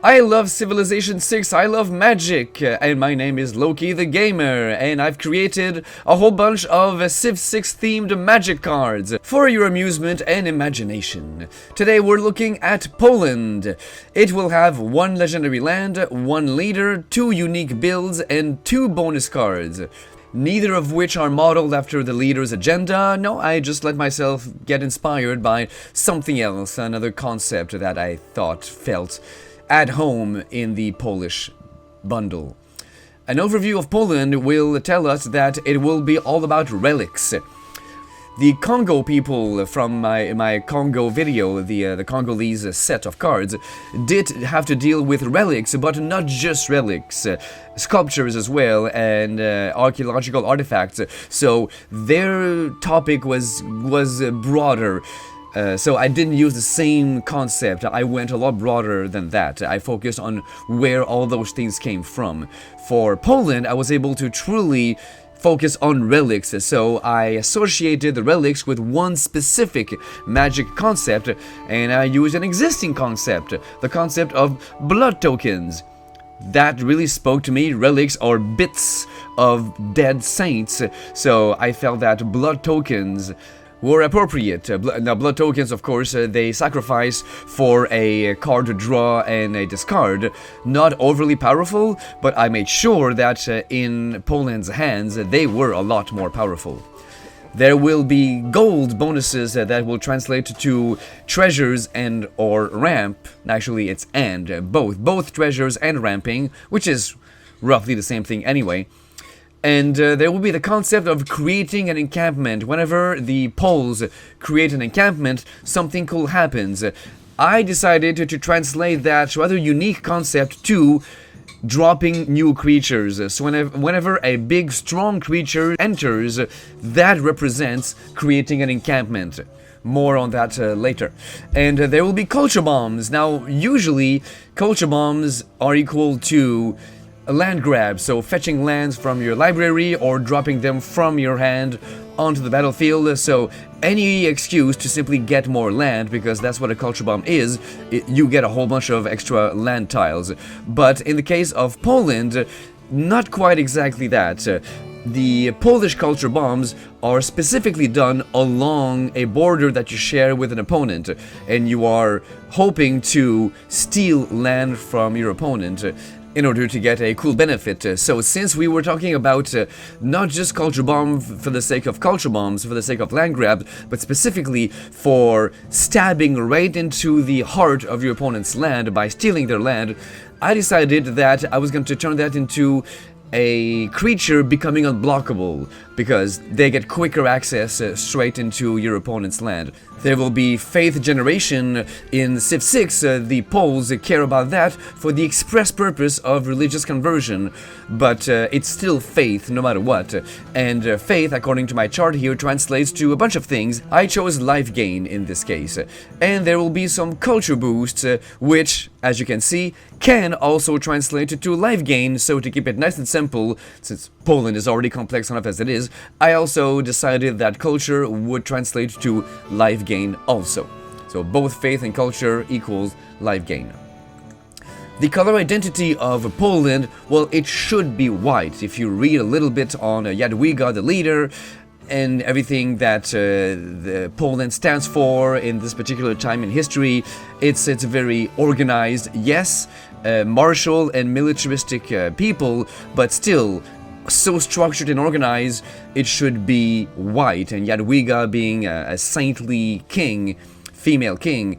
I love Civilization 6, I love magic, and my name is Loki the Gamer, and I've created a whole bunch of Civ 6 themed magic cards for your amusement and imagination. Today we're looking at Poland. It will have one legendary land, one leader, 2 unique builds, and 2 bonus cards. Neither of which are modeled after the leader's agenda. No, I just let myself get inspired by something else, another concept that I thought felt at home in the Polish bundle. An overview of Poland will tell us that it will be all about relics. The Congo people from my Congo video, the Congolese set of cards, did have to deal with relics, but not just relics, sculptures as well, and archaeological artifacts. So their topic was broader. So I didn't use the same concept. I went a lot broader than that. I focused on where all those things came from. For Poland, I was able to truly focus on relics, so I associated the relics with one specific magic concept, and I used an existing concept, the concept of blood tokens. That really spoke to me. Relics are bits of dead saints, so I felt that blood tokens were appropriate. Now, blood tokens, of course, they sacrifice for a card to draw and a discard. Not overly powerful, but I made sure that in Poland's hands, they were a lot more powerful. There will be gold bonuses that will translate to treasures and or ramp. Actually, it's and, both treasures and ramping, which is roughly the same thing anyway. And there will be the concept of creating an encampment. Whenever the Poles create an encampment, something cool happens. I decided to translate that rather unique concept to dropping new creatures. So whenever a big, strong creature enters, that represents creating an encampment. More on that later. And there will be culture bombs. Now, usually, culture bombs are equal to a land grab, so fetching lands from your library or dropping them from your hand onto the battlefield. So any excuse to simply get more land, because that's what a culture bomb is, you get a whole bunch of extra land tiles. But in the case of Poland, not quite exactly that. The Polish culture bombs are specifically done along a border that you share with an opponent, and you are hoping to steal land from your opponent in order to get a cool benefit. So since we were talking about not just culture bomb for the sake of culture bombs, for the sake of land grab, but specifically for stabbing right into the heart of your opponent's land by stealing their land, I decided that I was going to turn that into a creature becoming unblockable, because they get quicker access straight into your opponent's land. There will be faith generation in Civ 6. The Poles care about that for the express purpose of religious conversion, but it's still faith no matter what. And faith, according to my chart here, translates to a bunch of things. I chose life gain in this case. And there will be some culture boosts, which, as you can see, can also translate to life gain. So to keep it nice and simple, since Poland is already complex enough as it is, I also decided that culture would translate to life gain also. So both faith and culture equals life gain. The color identity of Poland, well, it should be white. If you read a little bit on Jadwiga, the leader, and everything that the Poland stands for in this particular time in history, it's very organized, yes, martial and militaristic people, but still so structured and organized, it should be white. And Jadwiga being a saintly king, female king,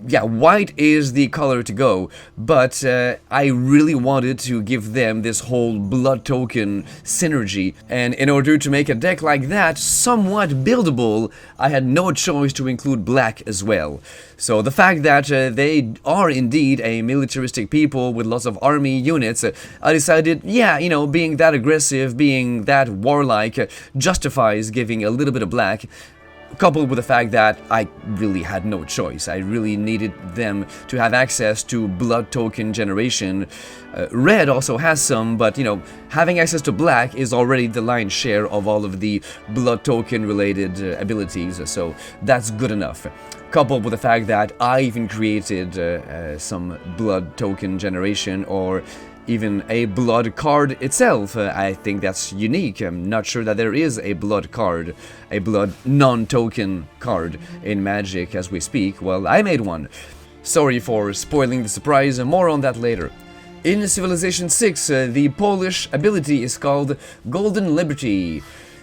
yeah, white is the color to go, but I really wanted to give them this whole blood token synergy, and in order to make a deck like that somewhat buildable, I had no choice to include black as well. So the fact that they are indeed a militaristic people with lots of army units, I decided, yeah, you know, being that aggressive, being that warlike, justifies giving a little bit of black. Coupled with the fact that I really had no choice. I really needed them to have access to blood token generation. Red also has some, but you know, having access to black is already the lion's share of all of the blood token related abilities, so that's good enough. coupled with the fact that I even created some blood token generation, or even a blood card itself. I think that's unique. I'm not sure that there is a blood card, a blood non-token card in Magic as we speak. Well, I made one. Sorry for spoiling the surprise, more on that later. In Civilization 6, the Polish ability is called Golden Liberty.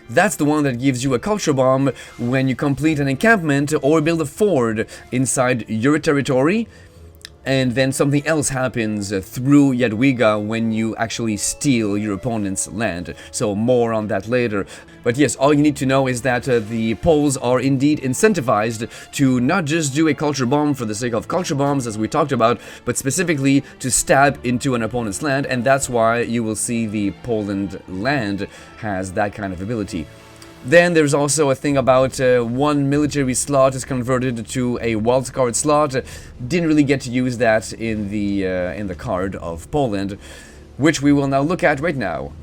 That's the one that gives you a culture bomb when you complete an encampment or build a fort inside your territory, and then something else happens through Jadwiga when you actually steal your opponent's land. So more on that later. But yes, all you need to know is that the Poles are indeed incentivized to not just do a culture bomb for the sake of culture bombs, as we talked about, but specifically to stab into an opponent's land, and that's why you will see the Poland land has that kind of ability. Then there's also a thing about one military slot is converted to a wildcard slot. Didn't really get to use that in the card of Poland, which we will now look at right now.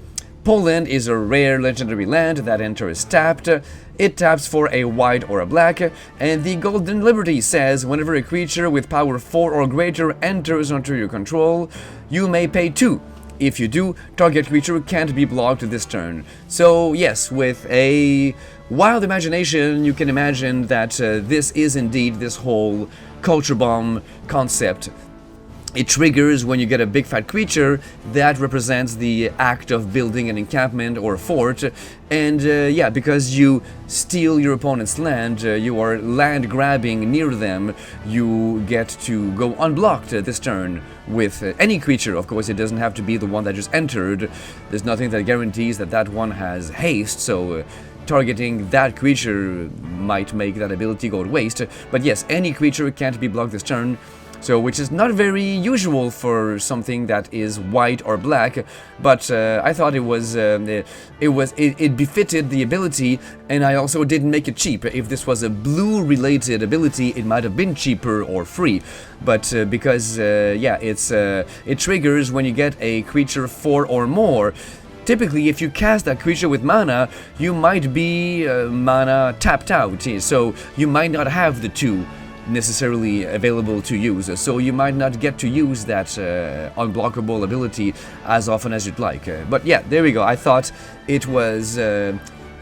Poland is a rare legendary land that enters tapped. It taps for a white or a black, and the Golden Liberty says whenever a creature with power 4 or greater enters under your control, you may pay 2. If you do, target creature can't be blocked this turn. So yes, with a wild imagination, you can imagine that this is indeed this whole culture bomb concept. It triggers when you get a big fat creature that represents the act of building an encampment or a fort, and yeah, because you steal your opponent's land, you are land grabbing near them, you get to go unblocked this turn with any creature. Of course, it doesn't have to be the one that just entered. There's nothing that guarantees that that one has haste, so targeting that creature might make that ability go to waste. But yes, any creature can't be blocked this turn. So, which is not very usual for something that is white or black, but I thought it befitted the ability, and I also didn't make it cheap. If this was a blue-related ability, it might have been cheaper or free, but because yeah, it triggers when you get a creature 4 or more. Typically, if you cast that creature with mana, you might be mana tapped out, so you might not have the 2 necessarily available to use, so you might not get to use that unblockable ability as often as you'd like. But yeah, there we go. I thought it was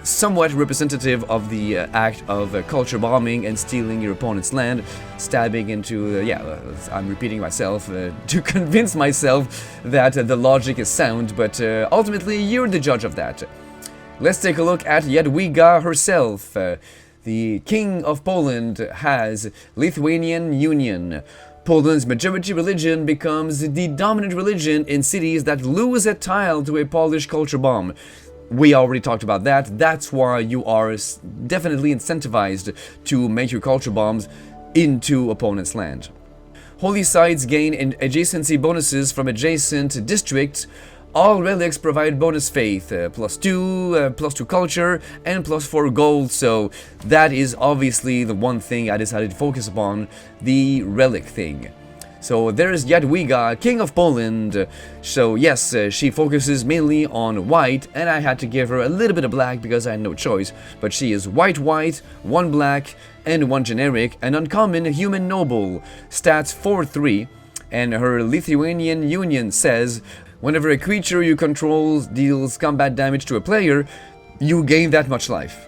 somewhat representative of the act of culture bombing and stealing your opponent's land, stabbing into, yeah, I'm repeating myself to convince myself that the logic is sound, but ultimately you're the judge of that. Let's take a look at Jadwiga herself. The King of Poland has Lithuanian Union. Poland's majority religion becomes the dominant religion in cities that lose a tile to a Polish culture bomb. We already talked about that. That's why you are definitely incentivized to make your culture bombs into opponent's land. Holy sites gain adjacency bonuses from adjacent districts. All relics provide bonus faith, +2 culture, and +4 gold, so that is obviously the one thing I decided to focus upon, the relic thing. So there's Jadwiga, King of Poland. So yes, she focuses mainly on white, and I had to give her a little bit of black because I had no choice, but she is white, 1 black, and 1 generic, an uncommon human noble, stats 4-3, and her Lithuanian Union says, whenever a creature you control deals combat damage to a player, you gain that much life.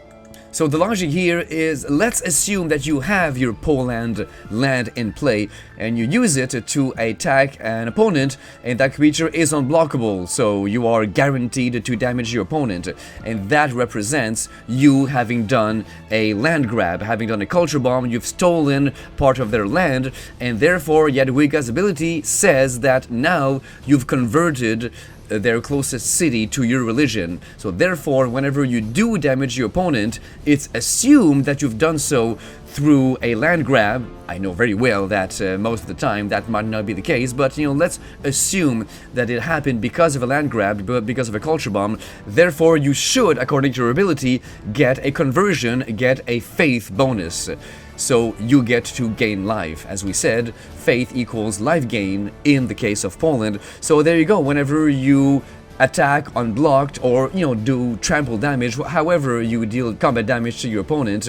So the logic here is, let's assume that you have your Poland land in play and you use it to attack an opponent, and that creature is unblockable, so you are guaranteed to damage your opponent, and that represents you having done a land grab, having done a culture bomb. You've stolen part of their land, and therefore Jadwiga's ability says that now you've converted their closest city to your religion. So therefore, whenever you do damage your opponent, it's assumed that you've done so through a land grab. I know very well that most of the time that might not be the case, but let's assume that it happened because of a land grab, because of a culture bomb. Therefore, you should, according to your ability, get a conversion, get a faith bonus. So you get to gain life. As we said, faith equals life gain in the case of Poland. So there you go. Whenever you attack unblocked or do trample damage, however you deal combat damage to your opponent,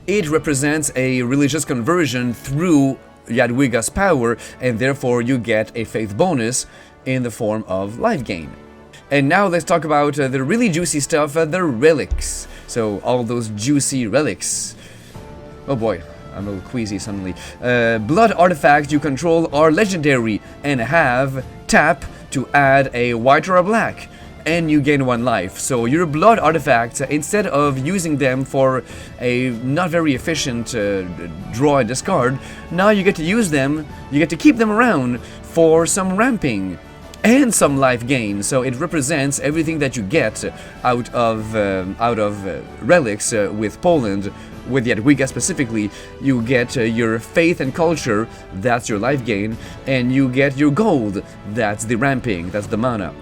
It represents a religious conversion through Jadwiga's power, and therefore you get a faith bonus in the form of life gain. And now let's talk about the really juicy stuff, the relics. So all those juicy relics. Oh boy, I'm a little queasy suddenly. Blood artifacts you control are legendary and have tap to add a white or a black, and you gain 1 life. So your blood artifacts, instead of using them for a not very efficient draw and discard, now you get to use them, you get to keep them around for some ramping and some life gain. So it represents everything that you get out of relics with Poland. With Jadwiga specifically, you get your faith and culture, that's your life gain, and you get your gold, that's the ramping, that's the mana.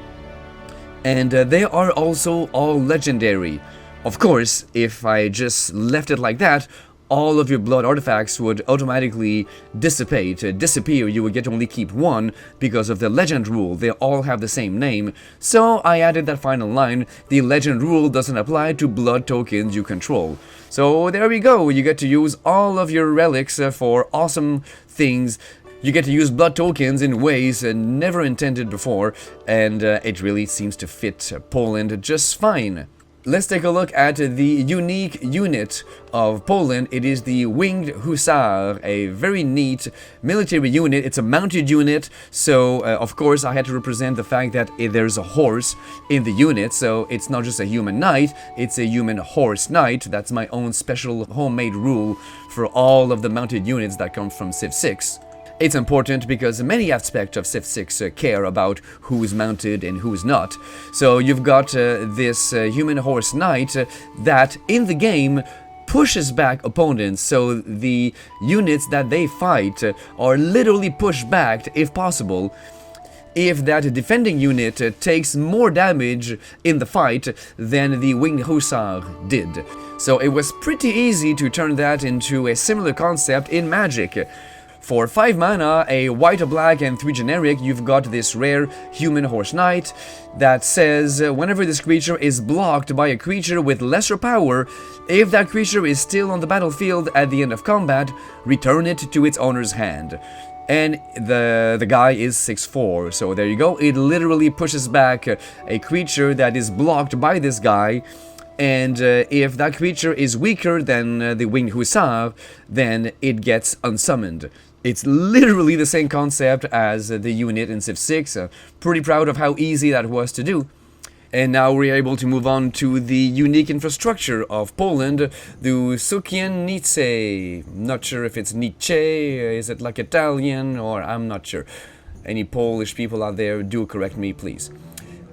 And they are also all legendary. Of course, if I just left it like that, all of your blood artifacts would automatically disappear. You would get to only keep 1 because of the legend rule. They all have the same name. So I added that final line, the legend rule doesn't apply to blood tokens you control. So there we go, you get to use all of your relics for awesome things. You get to use blood tokens in ways never intended before, and it really seems to fit Poland just fine. Let's take a look at the unique unit of Poland. It is the Winged Hussar, a very neat military unit. It's a mounted unit, so of course I had to represent the fact that there's a horse in the unit, so it's not just a human knight, it's a human horse knight. That's my own special homemade rule for all of the mounted units that come from Civ 6. It's important because many aspects of Civ 6 care about who's mounted and who's not. So you've got this human horse knight that in the game pushes back opponents, so the units that they fight are literally pushed back if possible. If that defending unit takes more damage in the fight than the Winged Hussar did. So it was pretty easy to turn that into a similar concept in Magic. For 5 mana, a white, a black, and 3 generic, you've got this rare human horse knight that says whenever this creature is blocked by a creature with lesser power, if that creature is still on the battlefield at the end of combat, return it to its owner's hand. And the guy is 6'4", so there you go. It literally pushes back a creature that is blocked by this guy. And if that creature is weaker than the Winged Hussar, then it gets unsummoned. It's literally the same concept as the unit in Civ 6. Pretty proud of how easy that was to do. And now we're able to move on to the unique infrastructure of Poland, the Sukiennice. Not sure if it's Nietzsche, is it like Italian, or I'm not sure. Any Polish people out there, do correct me, please.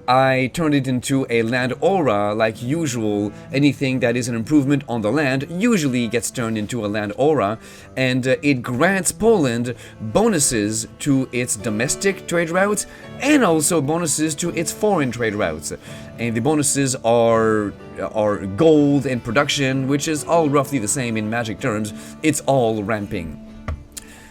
I turned it into a land aura like usual. Anything that is an improvement on the land usually gets turned into a land aura, and it grants Poland bonuses to its domestic trade routes and also bonuses to its foreign trade routes. And the bonuses are gold and production, which is all roughly the same in Magic terms. It's all ramping.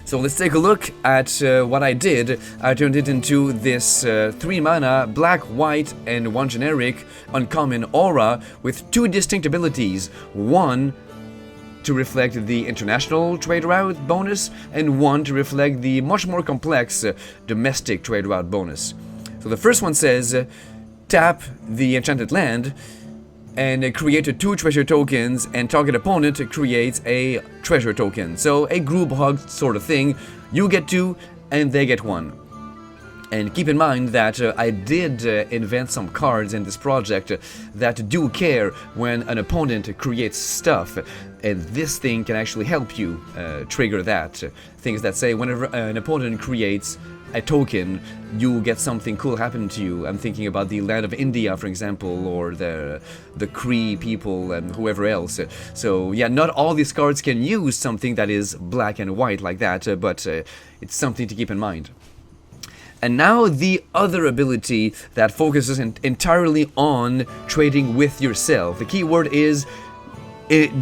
So let's take a look at what I did. I turned it into this 3 mana, black, white, and 1 generic uncommon aura with 2 distinct abilities. 1 to reflect the international trade route bonus, and 1 to reflect the much more complex domestic trade route bonus. So the first one says, tap the enchanted land and create 2 treasure tokens, and target opponent creates a treasure token. So a group hug sort of thing. You get 2 and they get 1. And keep in mind that I did invent some cards in this project that do care when an opponent creates stuff, and this thing can actually help you trigger that. Things that say whenever an opponent creates a token, you get something cool happen to you. I'm thinking about the land of India, for example, or the Cree people and whoever else. So yeah, not all these cards can use something that is black and white like that, but it's something to keep in mind. And now the other ability that focuses entirely on trading with yourself. The key word is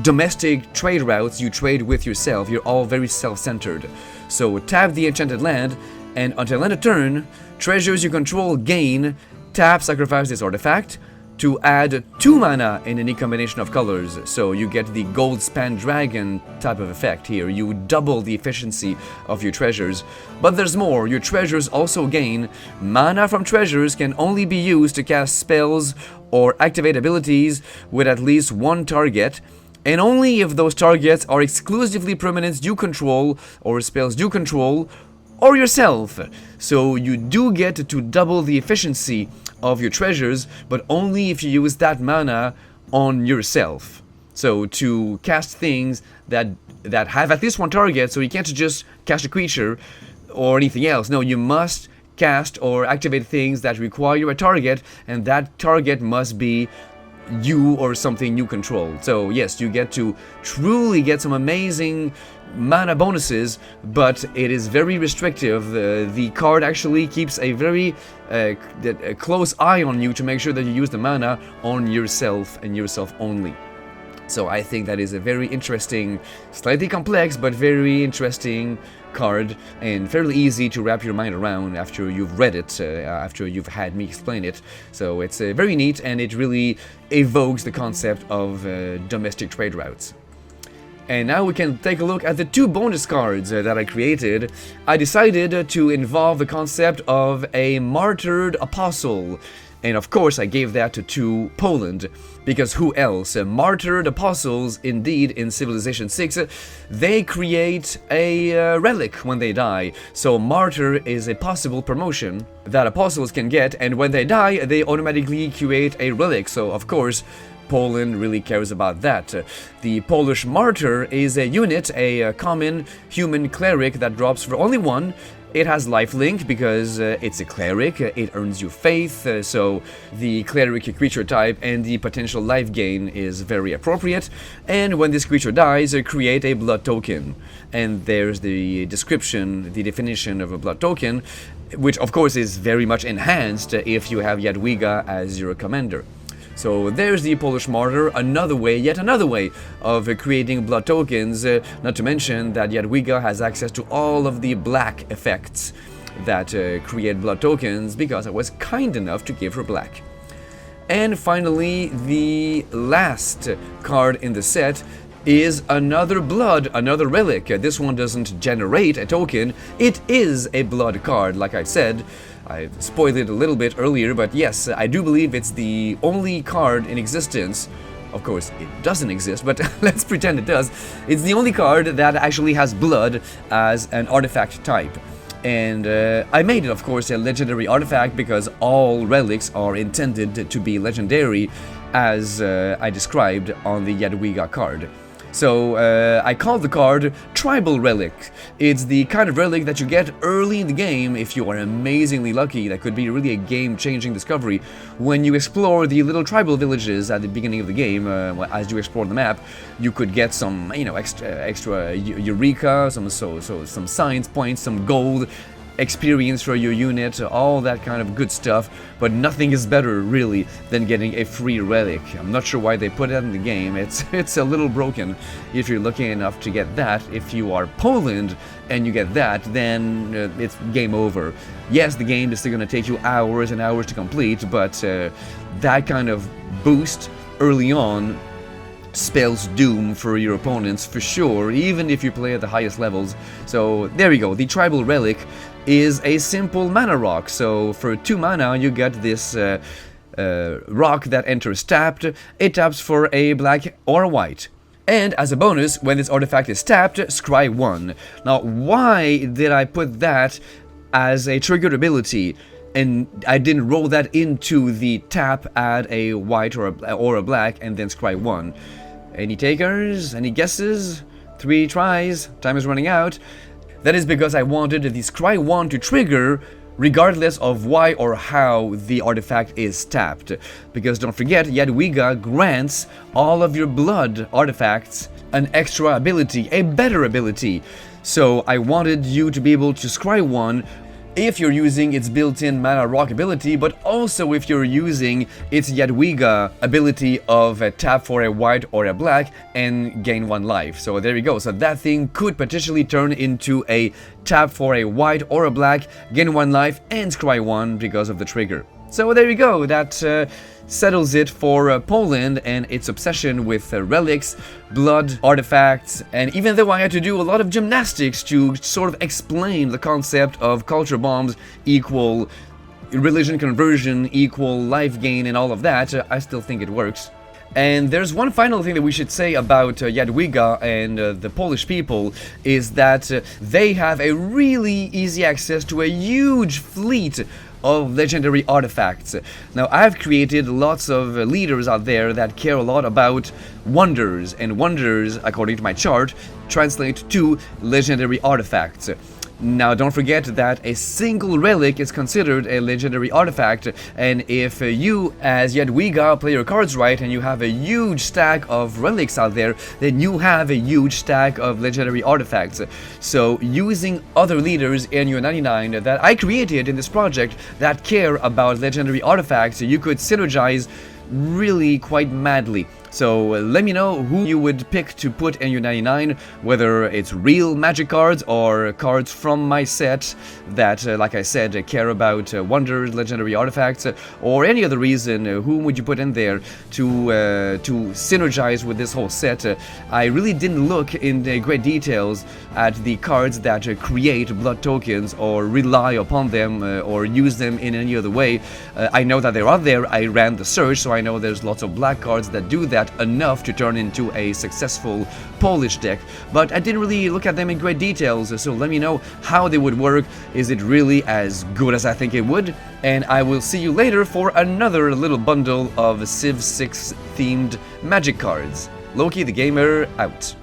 domestic trade routes. You trade with yourself. You're all very self-centered. So tap the enchanted land, and until end of turn, treasures you control gain, tap, sacrifice this artifact, to add 2 mana in any combination of colors, so you get the Gold Span Dragon type of effect here. You double the efficiency of your treasures. But there's more. Your treasures also gain mana from treasures can only be used to cast spells or activate abilities with at least one target, and only if those targets are exclusively permanents you control or spells you control or yourself. So you do get to double the efficiency of your treasures, but only if you use that mana on yourself. So to cast things that have at least one target, so you can't just cast a creature or anything else. No, you must cast or activate things that require a target, and that target must be you or something you control. So yes, you get to truly get some amazing mana bonuses, but it is very restrictive. The card actually keeps a very a close eye on you to make sure that you use the mana on yourself and yourself only. So I think that is a very interesting, slightly complex, but very interesting card, and fairly easy to wrap your mind around after you've read it, after you've had me explain it. So it's very neat, and it really evokes the concept of domestic trade routes. And now we can take a look at the 2 bonus cards that I created. I decided to involve the concept of a martyred apostle. And of course I gave that to Poland, because who else? Martyred apostles, indeed, in Civilization 6, they create a relic when they die. So martyr is a possible promotion that apostles can get, and when they die, they automatically create a relic. So of course, Poland really cares about that. The Polish martyr is a unit, a common human cleric that drops for only 1. It has lifelink because it's a cleric, it earns you faith, so the cleric creature type and the potential life gain is very appropriate. And when this creature dies, create a blood token. And there's the description, the definition of a blood token, which of course is very much enhanced if you have Jadwiga as your commander. So there's the Polish Martyr, another way, yet another way of creating blood tokens, not to mention that Jadwiga has access to all of the black effects that create blood tokens, because I was kind enough to give her black. And finally, the last card in the set is another blood, another relic. This one doesn't generate a token, it is a blood card, like I said. I spoiled it a little bit earlier, but yes, I do believe it's the only card in existence. Of course, it doesn't exist, but let's pretend it does. It's the only card that actually has blood as an artifact type. And I made it, of course, a legendary artifact because all relics are intended to be legendary, as I described on the Jadwiga card. So I called the card Tribal Relic. It's the kind of relic that you get early in the game if you are amazingly lucky. That could be really a game-changing discovery. When you explore the little tribal villages at the beginning of the game, as you explore the map, you could get some, extra eureka, some science points, some gold, experience for your unit, all that kind of good stuff, but nothing is better really than getting a free relic. I'm not sure why they put that in the game. It's a little broken if you're lucky enough to get that. If you are Poland and you get that, then it's game over. Yes, the game is still going to take you hours and hours to complete, but that kind of boost early on spells doom for your opponents for sure, even if you play at the highest levels. So there we go. The Tribal Relic is a simple mana rock. So for 2 mana you get this rock that enters tapped. It taps for a black or a white. And as a bonus, when this artifact is tapped, scry 1. Now why did I put that as a triggered ability and I didn't roll that into the tap, add a white or a black, and then scry 1? Any takers? Any guesses? 3 tries. Time is running out. That is because I wanted the scry 1 to trigger regardless of why or how the artifact is tapped. Because don't forget, Jadwiga grants all of your blood artifacts an extra ability, a better ability. So I wanted you to be able to scry 1 if you're using its built-in mana rock ability, but also if you're using its Jadwiga ability of a tap for a white or a black and gain 1 life. So there you go. So that thing could potentially turn into a tap for a white or a black, gain 1 life, and scry 1 because of the trigger. So there you go, that settles it for Poland and its obsession with relics, blood, artifacts, and even though I had to do a lot of gymnastics to sort of explain the concept of culture bombs equal religion conversion, equal life gain, and all of that, I still think it works. And there's one final thing that we should say about Jadwiga and the Polish people is that they have a really easy access to a huge fleet of legendary artifacts. Now, I've created lots of leaders out there that care a lot about wonders, and wonders, according to my chart, translate to legendary artifacts. Now, don't forget that a single relic is considered a legendary artifact, and if you, as Jadwiga, play your cards right and you have a huge stack of relics out there, then you have a huge stack of legendary artifacts. So, using other leaders in your 99 that I created in this project that care about legendary artifacts, you could synergize really quite madly. So let me know who you would pick to put in your 99, whether it's real magic cards or cards from my set that, like I said, care about wonders, legendary artifacts, or any other reason. Whom would you put in there to synergize with this whole set? I really didn't look in great details at the cards that create blood tokens or rely upon them or use them in any other way. I know that they're out there. I ran the search, so I know there's lots of black cards that do that enough to turn into a successful Polish deck, but I didn't really look at them in great details, so let me know how they would work. Is it really as good as I think it would? And I will see you later for another little bundle of Civ 6 themed magic cards. Loki the Gamer out.